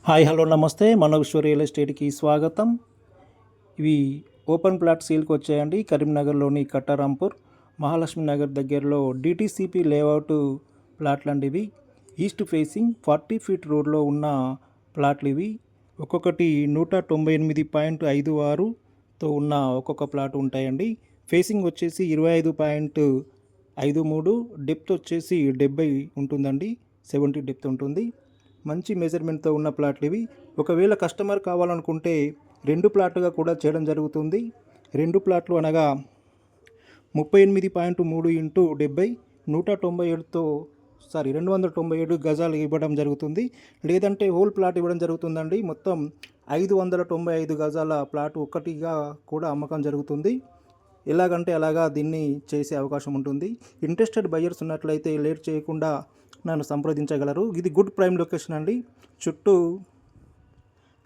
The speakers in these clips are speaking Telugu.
హాయ్ హలో నమస్తే మనోశ్వర్ రియల్ ఎస్టేట్కి స్వాగతం. ఇవి ఓపెన్ ప్లాట్ సేల్కి వచ్చాయండి. కరీంనగర్లోని కట్టారాంపూర్ మహాలక్ష్మి నగర్ దగ్గరలో డిటీసీపీ లేఅవుట్ ప్లాట్లు అండి. ఇవి ఈస్ట్ ఫేసింగ్ 40 ఫీట్ రోడ్లో ఉన్న ప్లాట్లు ఇవి. ఒక్కొక్కటి 198.56తో ఉన్న ఒక్కొక్క ప్లాట్ ఉంటాయండి. ఫేసింగ్ వచ్చేసి 25.53, డెప్త్ వచ్చేసి 70 ఉంటుందండి. 70 డెప్త్ ఉంటుంది. మంచి మెజర్మెంట్తో ఉన్న ప్లాట్లు ఇవి. ఒకవేళ కస్టమర్ కావాలనుకుంటే 2 ప్లాట్లుగా కూడా చేయడం జరుగుతుంది. 2 ప్లాట్లు అనగా 38.3 ఇంటూ 70 297 గజాలు ఇవ్వడం జరుగుతుంది. లేదంటే హోల్ ప్లాట్ ఇవ్వడం జరుగుతుందండి. మొత్తం 595 గజాల ప్లాట్ ఒక్కటిగా కూడా అమ్మకం జరుగుతుంది. ఎలాగంటే అలాగా దీన్ని చేసే అవకాశం ఉంటుంది. ఇంట్రెస్టెడ్ బయర్స్ ఉన్నట్లయితే లేట్ చేయకుండా నన్ను సంప్రదించగలరు. ఇది గుడ్ ప్రైమ్ లొకేషన్ అండి. చుట్టూ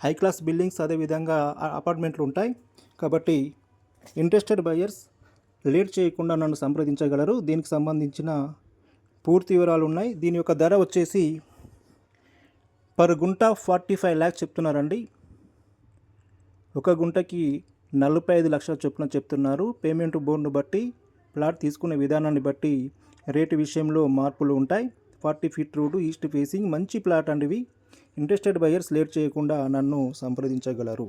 హై క్లాస్ బిల్డింగ్స్, అదేవిధంగా అపార్ట్మెంట్లు ఉంటాయి. కాబట్టి ఇంట్రెస్టెడ్ బయర్స్ లేట్ చేయకుండా నన్ను సంప్రదించగలరు. దీనికి సంబంధించిన పూర్తి వివరాలు ఉన్నాయి. దీని యొక్క ధర వచ్చేసి పర్ గుంట 45 lakhs చెప్తున్నారండి. ఒక గుంటకి 45 లక్షల చొప్పున చెప్తున్నారు. పేమెంట్ బోర్డును బట్టి, ప్లాట్ తీసుకునే విధానాన్ని బట్టి రేటు విషయంలో మార్పులు ఉంటాయి. 40 ఫీట్ రోడ్డు, ఈస్ట్ ఫేసింగ్, మంచి ప్లాట్ అండి ఇవి. ఇంట్రెస్టెడ్ బయర్స్ లేట్ చేయకుండా నన్ను సంప్రదించగలరు.